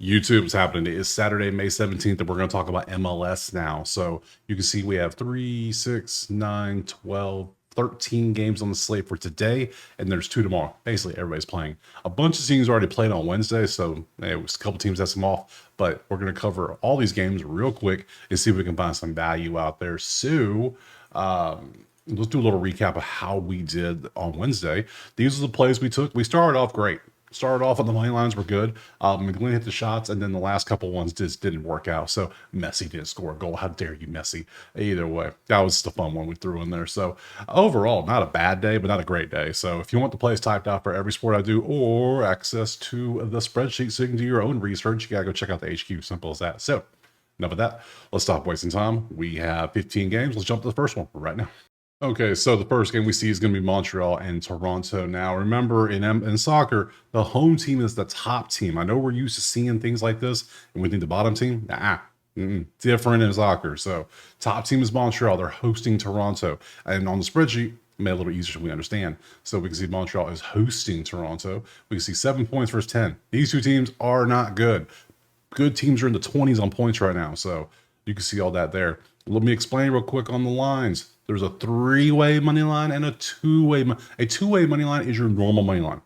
YouTube's happening. It is Saturday, May 17th, and we're going to talk about MLS now. So you can see we have 3, 6, 9, 12, 13 games on the slate for today, and there's 2 tomorrow. Basically, everybody's playing. A bunch of teams already played on Wednesday, so it was a couple teams had some off, but we're going to cover all these games real quick and see if we can find some value out there. So, let's do a little recap of how we did on Wednesday. These are the plays we took. We started off great. Started off on the money lines were good. McGlynn hit the shots, and then the last couple ones just didn't work out. So Messi didn't score a goal. How dare you, Messi? Either way, that was the fun one we threw in there. So overall, not a bad day, but not a great day. So if you want the plays typed out for every sport I do, or access to the spreadsheet so you can do your own research, you gotta go check out the HQ. Simple as that. So enough of that. Let's stop wasting time. We have 15 games. Let's jump to the first one right now. Okay, so the first game we see is going to be Montreal and Toronto. Now, remember, in soccer, the home team is the top team. I know we're used to seeing things like this, and we think the bottom team, different in soccer. So, top team is Montreal. They're hosting Toronto. And on the spreadsheet, made it a little easier so we understand. So, we can see Montreal is hosting Toronto. We can see 7 points versus 10. These two teams are not good. Good teams are in the 20s on points right now. So, you can see all that there. Let me explain real quick on the lines. There's a 3-way money line and a 2-way. A 2-way money line is your normal money line.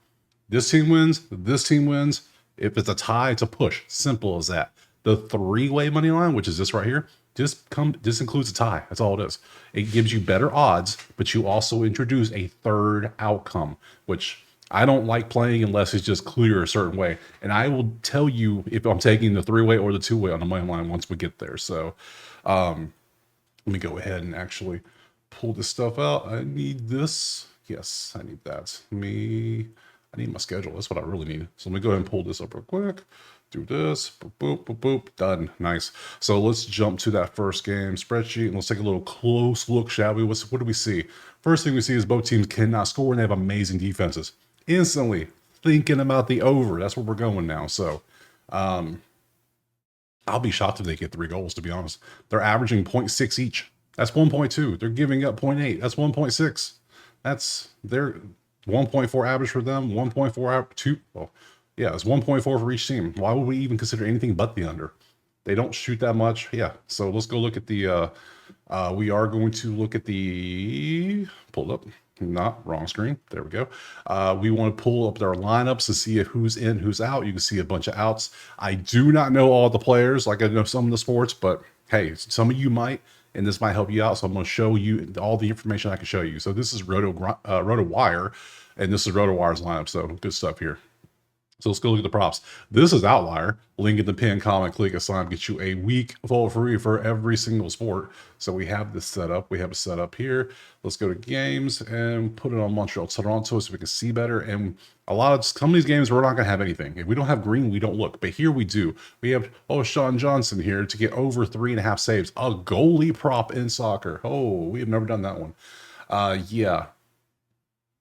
This team wins. This team wins. If it's a tie, it's a push. Simple as that. The 3-way money line, which is this right here, just includes a tie. That's all it is. It gives you better odds, but you also introduce a third outcome, which I don't like playing unless it's just clear a certain way. And I will tell you if I'm taking the 3-way or the 2-way on the money line once we get there. So let me go ahead and actually pull this stuff out. I need this. Yes, I need that. I need my schedule. That's what I really need. So let me go ahead and pull this up real quick. Do this. Boop, boop, boop, boop. Done. Nice. So let's jump to that first game spreadsheet and let's take a little close look, shall we? What do we see? First thing we see is both teams cannot score and they have amazing defenses. Instantly thinking about the over. That's where we're going now. So I'll be shocked if they get 3 goals, to be honest. They're averaging 0.6 each. That's 1.2. They're giving up 0.8. That's 1.6. That's their 1.4 average for them. 1.4 2. Well, yeah, it's 1.4 for each team. Why would we even consider anything but the under? They don't shoot that much. Yeah. So let's go look at the. We are going to look at the. Pull up. Not wrong screen. There we go. We want to pull up their lineups to see who's in, who's out. You can see a bunch of outs. I do not know all the players, like I know some of the sports, but hey, some of you might, and this might help you out. So I'm going to show you all the information I can show you. So this is RotoWire, and this is RotoWire's lineup. So good stuff here. So let's go look at the props. This is Outlier. Link in the pinned comment. Click assign. Get you a week full free for every single sport. So we have this set up. We have it set up here. Let's go to games and put it on Montreal, Toronto, so we can see better. And some of these games we're not going to have anything. If we don't have green, we don't look. But here we do. We have Sean Johnson here to get over 3.5 saves. A goalie prop in soccer. Oh, we have never done that one. Yeah,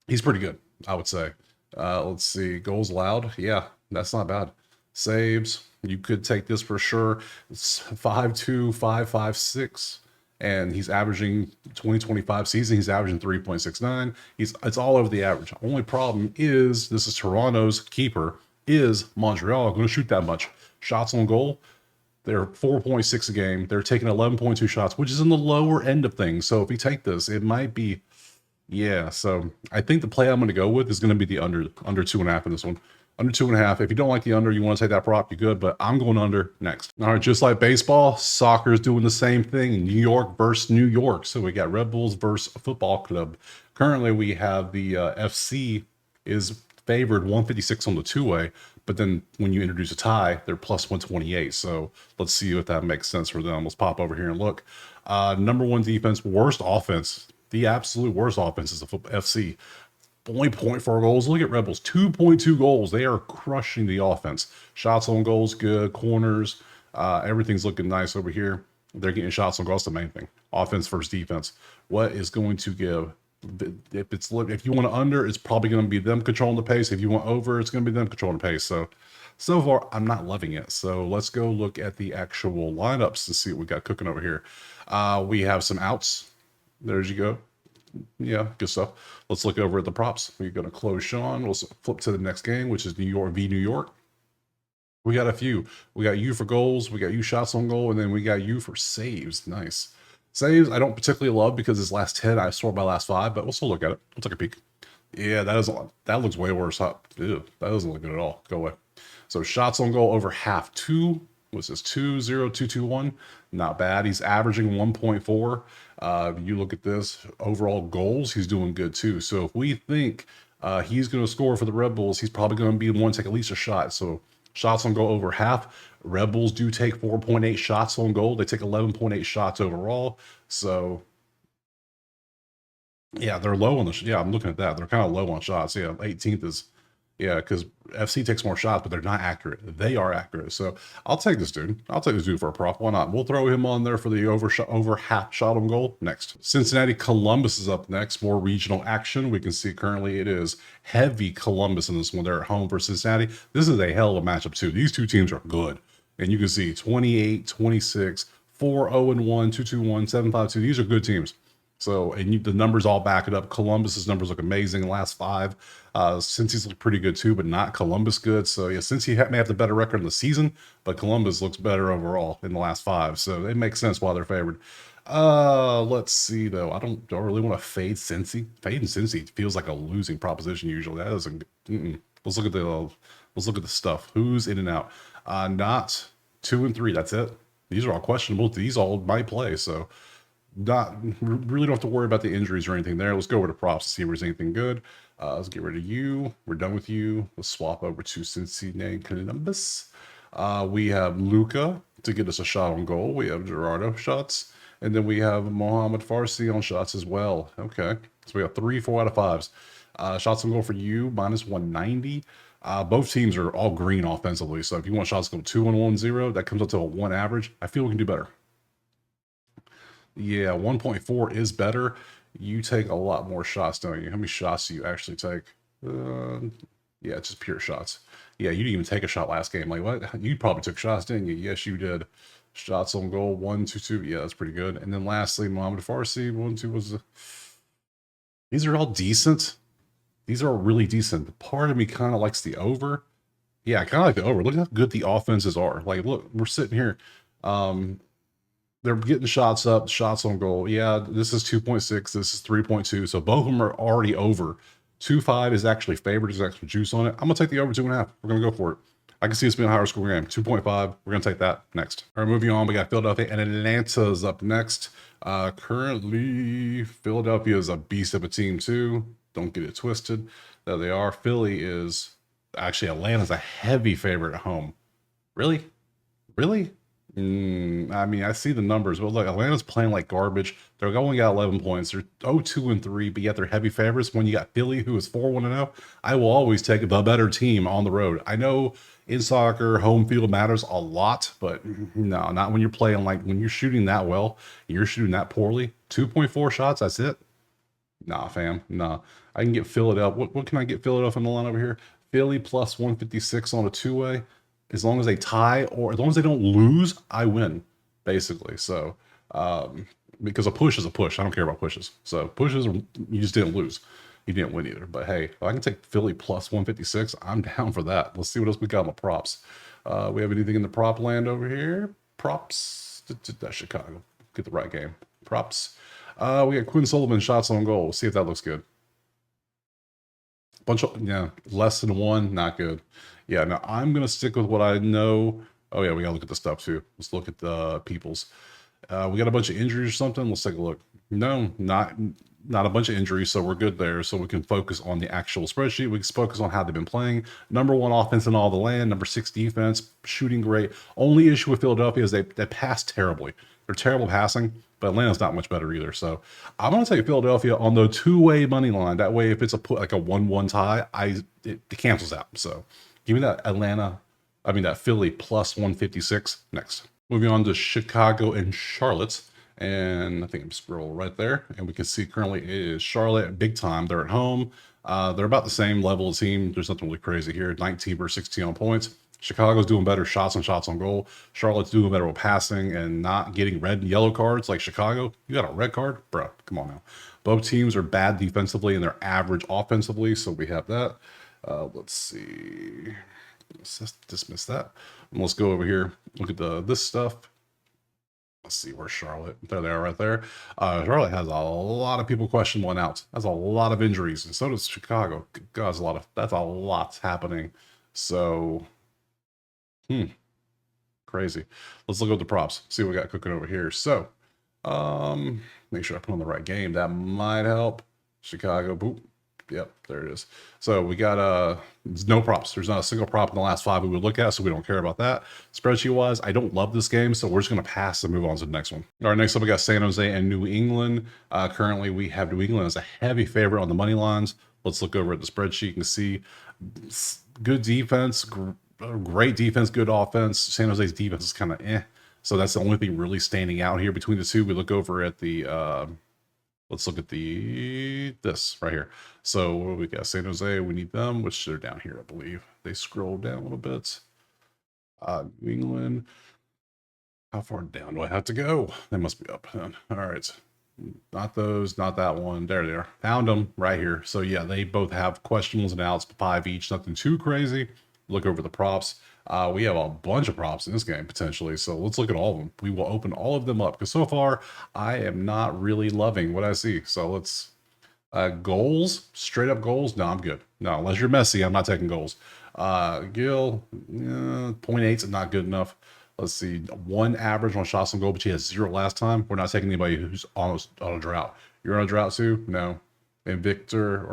he's pretty good, I would say. Let's see, goals allowed. Yeah, that's not bad. Saves, you could take this for sure. It's 5.2, 5.56, and he's averaging 2025 season. He's averaging 3.69. It's all over the average. Only problem is this is Toronto's keeper. Is Montreal going to shoot that much? Shots on goal, they're 4.6 a game. They're taking 11.2 shots, which is in the lower end of things. So if you take this, it might be. Yeah, so I think the play I'm going to go with is going to be the under 2.5 in this one. Under 2.5. If you don't like the under, you want to take that prop, you good, but I'm going under next. All right, just like baseball, soccer is doing the same thing. New York versus New York. So we got Red Bulls versus Football Club. Currently, we have the FC is favored 156 on the 2-way, but then when you introduce a tie, they're plus 128. So let's see if that makes sense for them. Let's pop over here and look. Number 1 defense, worst offense. The absolute worst offense is the FC. Only 0.4 goals. Look at Red Bulls. 2.2 goals. They are crushing the offense. Shots on goals, good. Corners. Everything's looking nice over here. They're getting shots on goals. The main thing. Offense versus defense. What is going to give? If you want to under, it's probably going to be them controlling the pace. If you want over, it's going to be them controlling the pace. So far, I'm not loving it. So let's go look at the actual lineups to see what we got cooking over here. We have some outs. There you go. Yeah, good stuff. Let's look over at the props. We're going to close Sean. We'll flip to the next game, which is New York v. New York. We got a few. We got you for goals, we got you shots on goal, and then we got you for saves. Nice. Saves, I don't particularly love because his last 10, I scored my last 5, but we'll still look at it. We'll take a peek. Yeah, that looks way worse. Ew, that doesn't look good at all. Go away. So shots on goal over half. Was this 2-0-2-2-1? Not bad. He's averaging 1.4. You look at this overall goals, he's doing good too. So if we think he's going to score for the Red Bulls, he's probably going to be the one to take at least a shot. So shots on goal over half. Red Bulls do take 4.8 shots on goal. They take 11.8 shots overall. So yeah, they're low on the. Yeah, I'm looking at that. They're kind of low on shots. Yeah, 18th is. Yeah, because FC takes more shots, but they're not accurate. They are accurate. So I'll take this dude. I'll take this dude for a prop. Why not? We'll throw him on there for the over half shot on goal next. Cincinnati Columbus is up next. More regional action. We can see currently it is heavy Columbus in this one. They're at home for Cincinnati. This is a hell of a matchup too. These two teams are good. And you can see 28, 26, 4-0-1, 2-2-1, 7-5-2. These are good teams. So, and the numbers all back it up. Columbus's numbers look amazing in the last 5. Cincy's look pretty good too, but not Columbus good. So, yeah, Cincy may have the better record in the season, but Columbus looks better overall in the last 5. So, it makes sense why they're favored. Let's see though. I don't really want to fade Cincy. Fading Cincy feels like a losing proposition usually. That doesn't. Let's look at the stuff. Who's in and out? Not 2 and 3. That's it. These are all questionable. These all might play. So. Really don't have to worry about the injuries or anything there. Let's go over to props to see if there's anything good. Let's get rid of you. We're done with you. Let's swap over to Cincinnati Columbus. We have Luca to get us a shot on goal. We have Gerardo shots. And then we have Mohamed Farsi on shots as well. Okay. So we got 3 4 out of 5s. Shots on goal for you, minus 190. Both teams are all green offensively. So if you want shots to go 2-1-0, that comes up to a 1 average. I feel we can do better. Yeah, 1.4 is better. You take a lot more shots, don't you? How many shots do you actually take? Yeah, just pure shots. Yeah, you didn't even take a shot last game. Like, what? You probably took shots, didn't you? Yes, you did. Shots on goal, 1, 2, 2. Yeah, that's pretty good. And then lastly, Mohamed Farsi, 1, 2 was. These are all decent. These are all really decent. Part of me kind of likes the over. Yeah, I kind of like the over. Look how good the offenses are. Like, look, we're sitting here. They're getting shots up, shots on goal. Yeah, this is 2.6. This is 3.2. So both of them are already over. 2.5 is actually favored. There's extra juice on it. I'm going to take the over 2.5. We're going to go for it. I can see it's being a higher scoring game. 2.5. We're going to take that next. All right, moving on. We got Philadelphia and Atlanta's up next. Currently, Philadelphia is a beast of a team too. Don't get it twisted. There they are. Philly is actually Atlanta's a heavy favorite at home. Really? Really? I mean, I see the numbers, but look, Atlanta's playing like garbage. They're only got 11 points. They're 0-2 and 3, but yet they're heavy favorites. When you got Philly, who is 4-1 and 0, I will always take the better team on the road. I know in soccer, home field matters a lot, but no, not when you're playing like when you're shooting that well, you're shooting that poorly. 2.4 shots, that's it. Nah, fam, nah. I can get Philadelphia. What can I get Philadelphia on the line over here? Philly plus 156 on a 2-way. As long as they tie or as long as they don't lose, I win, basically. So, because a push is a push. I don't care about pushes. So pushes, you just didn't lose. You didn't win either. But hey, if I can take Philly plus 156, I'm down for that. Let's see what else we got on the props. We have anything in the prop land over here? Props. That's Chicago. Get the right game. Props. We got Quinn Sullivan shots on goal. We'll see if that looks good. Bunch of, yeah, less than 1, not good. Yeah, now I'm gonna stick with what I know. Oh yeah, we gotta look at the stuff too. Let's look at the people's. We got a bunch of injuries or something. Let's take a look. No, not a bunch of injuries, so we're good there. So we can focus on the actual spreadsheet. We can focus on how they've been playing. Number 1 offense in all the land. Number 6 defense, shooting great. Only issue with Philadelphia is they pass terribly. They're terrible passing, but Atlanta's not much better either. So I'm going to take Philadelphia on the 2-way money line. That way, if it's like a 1-1 tie, it cancels out. So give me that Philly plus 156 next. Moving on to Chicago and Charlotte. And I think I'm scroll right there. And we can see currently it is Charlotte big time. They're at home. They're about the same level of team. There's nothing really crazy here. 19 versus 16 on points. Chicago's doing better shots on goal. Charlotte's doing better with passing and not getting red and yellow cards like Chicago. You got a red card? Bro, come on now. Both teams are bad defensively and they're average offensively, so we have that. Let's see. Let's just dismiss that. And let's go over here. Look at this stuff. Let's see, where's Charlotte? There they are right there. Charlotte has a lot of people questionable and out. That's a lot of injuries. And so does Chicago. God, that's a lot happening. So, crazy. Let's look at the props. See what we got cooking over here. So, make sure I put on the right game. That might help. Chicago, boop. Yep, there it is. So we got no props. There's not a single prop in the last 5 we would look at, so we don't care about that. Spreadsheet wise, I don't love this game, so we're just gonna pass and move on to the next one. All right, next up we got San Jose and New England. Currently we have New England as a heavy favorite on the money lines. Let's look over at the spreadsheet and see good defense, great defense, good offense. San Jose's defense is kind of eh. So that's the only thing really standing out here between the two. We look over at the let's look at this right here. So what do we got? San Jose, we need them, which they're down here, I believe. They scroll down a little bit. New England. How far down do I have to go? They must be up then. All right. Not those, not that one. There they are. Found them right here. So yeah, they both have questionables and outs, 5 each. Nothing too crazy. Look over the props. We have a bunch of props in this game potentially, so let's look at all of them. We will open all of them up because so far I am not really loving what I see. So let's goals, straight up goals. No, I'm good. No, unless you're Messi, I'm not taking goals. Gil, 0.8 is not good enough. Let's see, 1 average on shots on goal, but he has 0 last time. We're not taking anybody who's almost on a drought. You're on a drought too? No. And Vitor,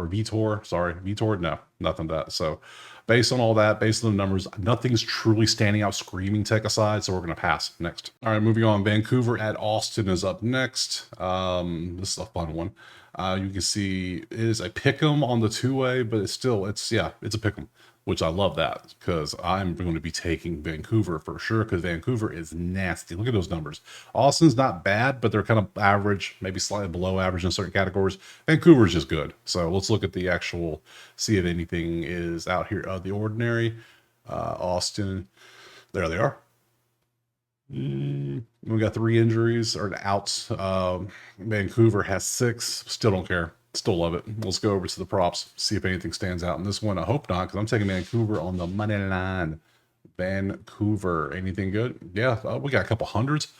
no, nothing that. So based on all that, based on the numbers, nothing's truly standing out, screaming tech aside, so we're going to pass next. All right, moving on. Vancouver at Austin is up next. This is a fun one. You can see it is a pick'em on the 2-way, but it's a pick'em, which I love that because I'm going to be taking Vancouver for sure because Vancouver is nasty. Look at those numbers. Austin's not bad, but they're kind of average, maybe slightly below average in certain categories. Vancouver's just good. So let's look at the actual, see if anything is out here of the ordinary. Austin, there they are. We got 3 injuries or outs. Vancouver has 6. Still don't care. Still love it. Let's go over to the props, see if anything stands out in this one. I hope not, because I'm taking Vancouver on the money line. Vancouver, anything good? Yeah, we got a couple hundreds.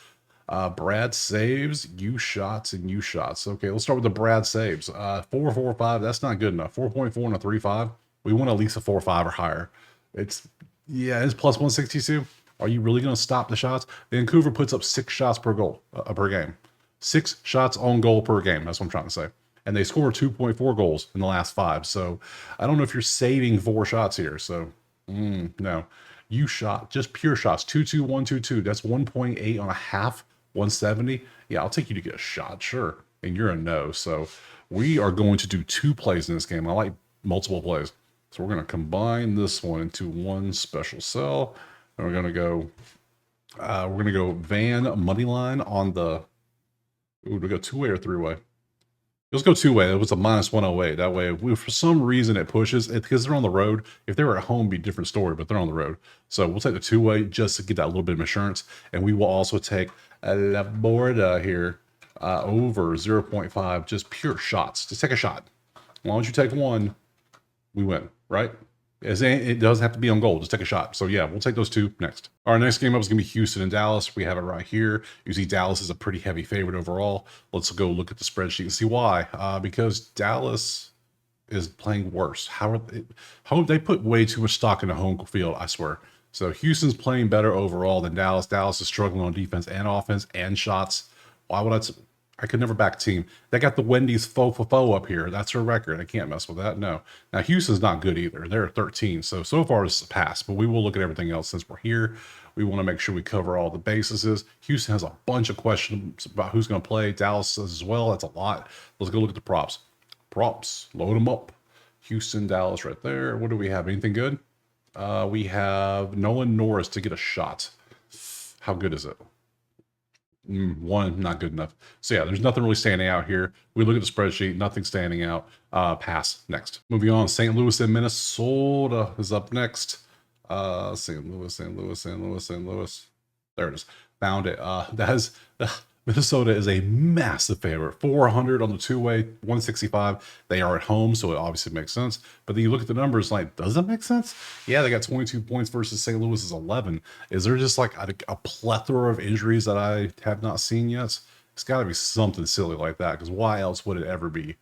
Brad saves, U shots, and U shots. Okay, let's start with the Brad saves. 4.45, that's not good enough. 4.4 and a 3.5. We want at least a 4.5 or higher. It's plus 162. Are you really going to stop the shots? Vancouver puts up 6 shots per goal per game. 6 shots on goal per game. That's what I'm trying to say. And they score 2.4 goals in the last 5. So I don't know if you're saving 4 shots here. So no. You shot just pure shots. 2-2, 1-2-2. That's 1.8 on a half. 170. Yeah, I'll take you to get a shot, sure. And you're a no. So we are going to do 2 plays in this game. I like multiple plays. So we're going to combine this one into one special cell. And we're going to go Van money line on the, we go 2-way or 3-way. Let's go 2-way. It was a minus 108. That way, for some reason it pushes it because they're on the road. If they were at home, it'd be a different story, but they're on the road. So we'll take the 2-way just to get that little bit of insurance. And we will also take a Laborda here over 0.5, just pure shots. Just take a shot. As long as you take one, we win, right? It doesn't have to be on goal. Just take a shot. So yeah, we'll take those 2 next. Our next game up is going to be Houston and Dallas. We have it right here. You see Dallas is a pretty heavy favorite overall. Let's go look at the spreadsheet and see why. Because Dallas is playing worse. How they put way too much stock in the home field, I swear. So Houston's playing better overall than Dallas. Dallas is struggling on defense and offense and shots. Why would I could never back a team. They got the Wendy's faux up here. That's her record. I can't mess with that. No. Now, Houston's not good either. They're at 13. So far, it's a pass. But we will look at everything else since we're here. We want to make sure we cover all the bases. Houston has a bunch of questions about who's going to play. Dallas does as well. That's a lot. Let's go look at the props. Props. Load them up. Houston, Dallas right there. What do we have? Anything good? We have Nolan Norris to get a shot. How good is it? 1, not good enough. So yeah, there's nothing really standing out here. We look at the spreadsheet, nothing standing out. Pass. Next. Moving on, St. Louis and Minnesota is up next. St. Louis. There it is. Found it. Minnesota is a massive favorite. 400 on the two-way, 165. They are at home, so it obviously makes sense. But then you look at the numbers, like, does it make sense? Yeah, they got 22 points versus St. Louis's 11. Is there just like a plethora of injuries that I have not seen yet? It's got to be something silly like that, because why else would it ever be?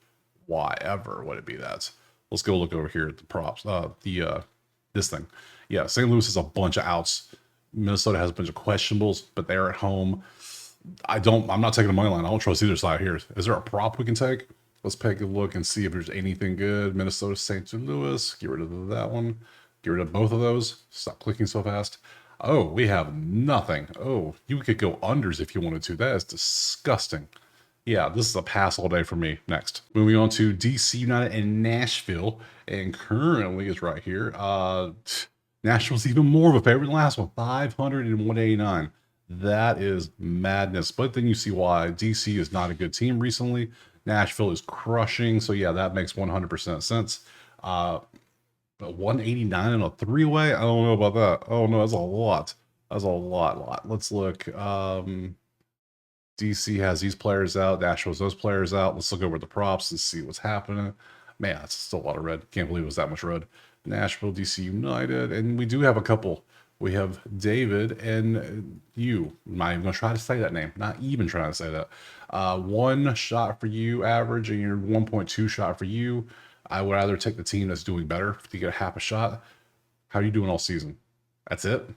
Why ever would it be that? Let's go look over here at the props. This thing. Yeah, St. Louis has a bunch of outs. Minnesota has a bunch of questionables, but they're at home. I'm not taking the money line. I don't trust either side here. Is there a prop we can take? Let's take a look and see if there's anything good. Minnesota, St. Louis. Get rid of that one. Get rid of both of those. Stop clicking so fast. Oh, we have nothing. Oh, you could go unders if you wanted to. That is disgusting. Yeah, this is a pass all day for me. Next. Moving on to DC United and Nashville. And currently it's right here. Nashville's even more of a favorite than the last one. 500 and 189. That is madness. But then you see why. DC is not a good team recently. Nashville is crushing. So yeah, that makes 100% sense. 189 in a three-way? I don't know about that. Oh no, that's a lot. That's a lot. Let's look. DC has these players out. Nashville has those players out. Let's look over the props and see what's happening. Man, that's still a lot of red. Can't believe it was that much red. Nashville, DC United. And we do have a couple. We have David and you. I'm not even going to try to say that name. Not even trying to say that. 1 shot for you average and your 1.2 shot for you. I would rather take the team that's doing better to get a half a shot. How are you doing all season? That's it?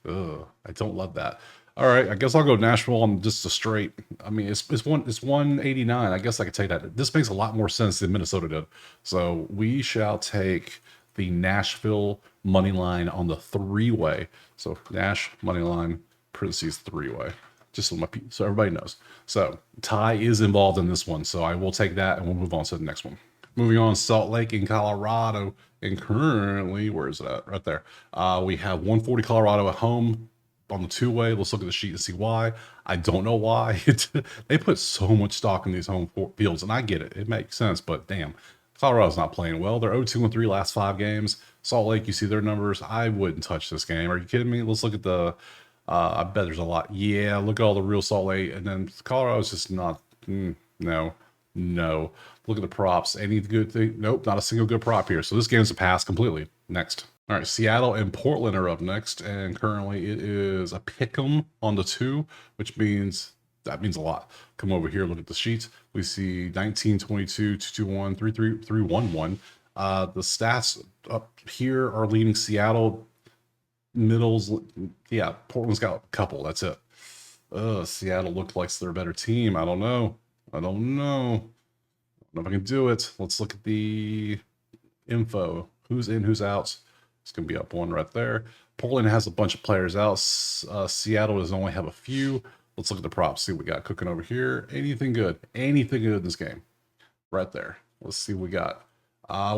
Ugh, I don't love that. All right, I guess I'll go Nashville on just a straight. I mean, it's 189. I guess I could take that. This makes a lot more sense than Minnesota did. So we shall take the Nashville money line on the three-way. So Nash money line parentheses three-way, just so everybody knows. So Ty is involved in this one, so I will take that and we'll move on to the next one. Moving on, Salt Lake in Colorado, and currently, where is it at? Right there. We have 140 Colorado at home on the two-way. Let's look at the sheet and see why. I don't know why. They put so much stock in these home fields, and I get it. It makes sense, but damn. Colorado's not playing well. They're 0-2-3 last 5 games. Salt Lake, you see their numbers. I wouldn't touch this game. Are you kidding me? Let's look at the, I bet there's a lot. Yeah, look at all the real Salt Lake. And then Colorado's just not, no. Look at the props. Any good thing? Nope, not a single good prop here. So this game's a pass completely. Next. All right, Seattle and Portland are up next. And currently it is a pick 'em on the 2, which means that means a lot. Come over here, look at the sheets. We see 19, 22, 221, 33, 311. The stats up here are leading Seattle. Middles, yeah, Portland's got a couple. That's it. Seattle looked like they're a better team. I don't know. I don't know if I can do it. Let's look at the info. Who's in, who's out. It's going to be up 1 right there. Portland has a bunch of players out. Seattle does only have a few. Let's look at the props. See what we got cooking over here. Anything good? Anything good in this game? Right there. Let's see what we got.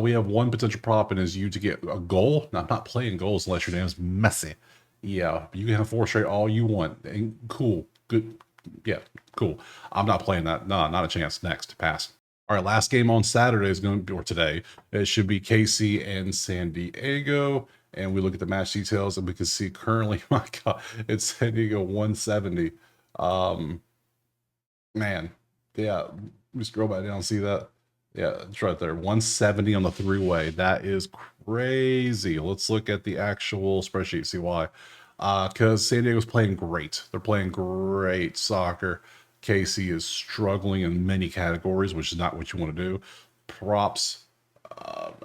We have 1 potential prop, and is you to get a goal. Now, I'm not playing goals unless your name is Messi. Yeah, you can have 4 straight all you want. And cool. Good. Yeah, cool. I'm not playing that. No, not a chance. Next. Pass. All right, last game on Saturday is going to be, or today, it should be KC and San Diego. And we look at the match details, and we can see currently, my God, it's San Diego 170. Man, yeah, we scroll back down and see that. Yeah, it's right there. 170 on the three-way. That is crazy. Let's look at the actual spreadsheet, see why. Because San Diego's playing great. They're playing great soccer. KC is struggling in many categories, which is not what you want to do. Props.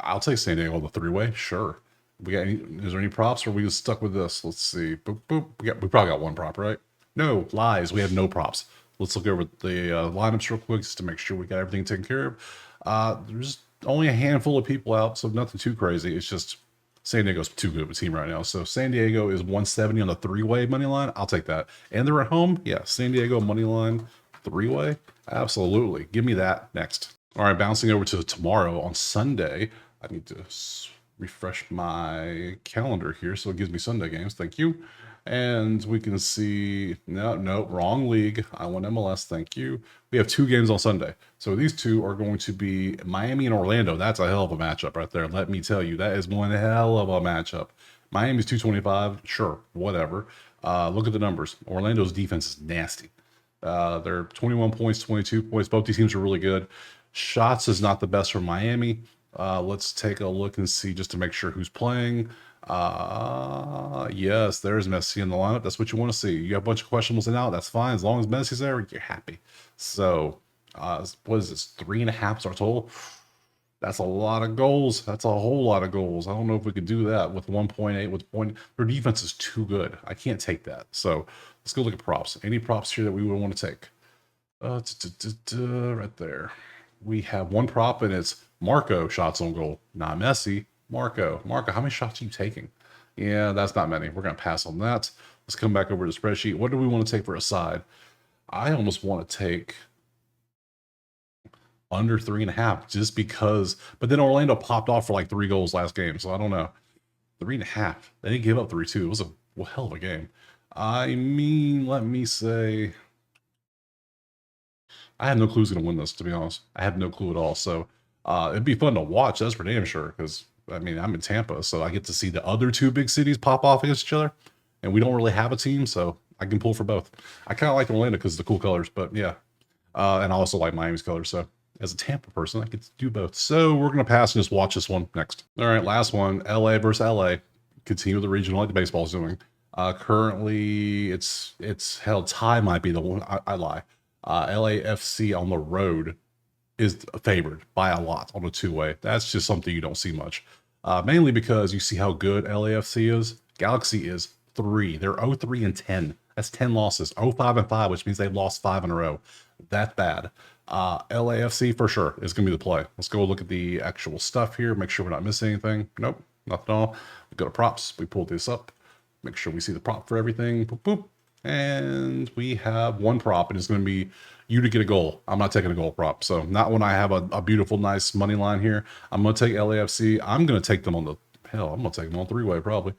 I'll take San Diego on the three-way. Sure. Is there any props, or are we just stuck with this? Let's see. Boop, boop. We probably got 1 prop, right? No, lies. We have no props. Let's look over the lineups real quick just to make sure we got everything taken care of. There's only a handful of people out, so nothing too crazy. It's just San Diego's too good of a team right now. So San Diego is 170 on the three-way money line. I'll take that. And they're at home. Yeah, San Diego money line three-way. Absolutely. Give me that next. All right, bouncing over to tomorrow on Sunday. I need to refresh my calendar here so it gives me Sunday games. Thank you. And we can see, no, wrong league. I want MLS, thank you. We have 2 games on Sunday. So these 2 are going to be Miami and Orlando. That's a hell of a matchup right there. Let me tell you, that is one hell of a matchup. Miami's 225, sure, whatever. Look at the numbers. Orlando's defense is nasty. They're 21 points, 22 points. Both these teams are really good. Shots is not the best for Miami. Let's take a look and see just to make sure who's playing. Yes, there's Messi in the lineup. That's what you want to see. You have a bunch of questionables in out. That's fine. As long as Messi's there, you're happy. So, what is this? 3.5 is our total. That's a lot of goals. That's a whole lot of goals. I don't know if we could do that with 1.8 with point. Their defense is too good. I can't take that. So let's go look at props. Any props here that we would want to take? Right there. We have one prop and it's Marco shots on goal. Not Messi. Marco. Marco, how many shots are you taking? Yeah, that's not many. We're going to pass on that. Let's come back over to the spreadsheet. What do we want to take for a side? I almost want to take under 3.5 just because, but then Orlando popped off for like 3 goals last game. So I don't know. 3.5. They didn't give up 3-2. It was a hell of a game. I mean, let me say, I have no clue who's going to win this, to be honest. I have no clue at all. So it'd be fun to watch. That's for damn sure. Because, I mean, I'm in Tampa, so I get to see the other 2 big cities pop off against each other. And we don't really have a team, so I can pull for both. I kind of like Orlando because of the cool colors, but yeah. And I also like Miami's colors, so as a Tampa person, I get to do both. So we're going to pass and just watch this one next. All right, last one, LA versus LA. Continue the regional like the baseball's doing. Currently, it's held tie might be the one. I lie. LAFC on the road is favored by a lot on a 2-way. That's just something you don't see much. Mainly because you see how good LAFC is. Galaxy is 3. They're 0-3-10. That's 10 losses. 0-5-5, which means they've lost 5 in a row. That's bad. LAFC for sure is going to be the play. Let's go look at the actual stuff here. Make sure we're not missing anything. Nope, nothing at all. We go to props. We pull this up. Make sure we see the prop for everything. Boop, boop. And we have one prop, and it's going to be you to get a goal. I'm not taking a goal prop. So not when I have a beautiful, nice money line here. I'm going to take LAFC. I'm going to take them on the, hell, I'm going to take them on 3-way probably.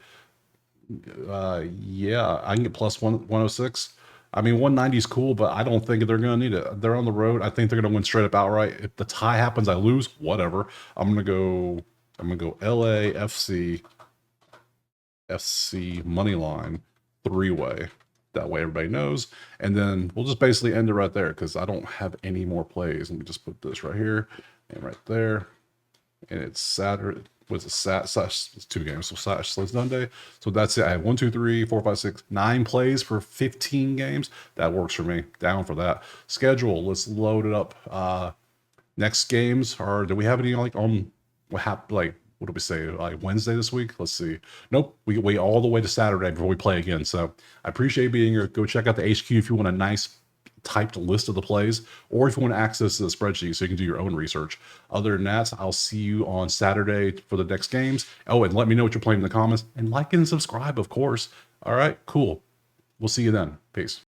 Yeah, I can get plus 106. I mean, 190 is cool, but I don't think they're going to need it. They're on the road. I think they're going to win straight up outright. If the tie happens, I lose. Whatever. I'm going to go LAFC FC money line 3-way. That way everybody knows. And then we'll just basically end it right there because I don't have any more plays. Let me just put this right here and right there. And it's Saturday. Was it's 2 games, so it's Sunday. So that's it. I have 1, 2, 3, 4, 5, 6, 9 plays for 15 games. That works for me. Down for that. Schedule. Let's load it up. Next games are. Do we have any like on? What do we say? Like Wednesday this week? Let's see. Nope. We wait all the way to Saturday before we play again. So I appreciate being here. Go check out the HQ if you want a nice typed list of the plays, or if you want access to the spreadsheet so you can do your own research. Other than that, I'll see you on Saturday for the next games. Oh, and let me know what you're playing in the comments, and like and subscribe, of course. All right, cool. We'll see you then. Peace.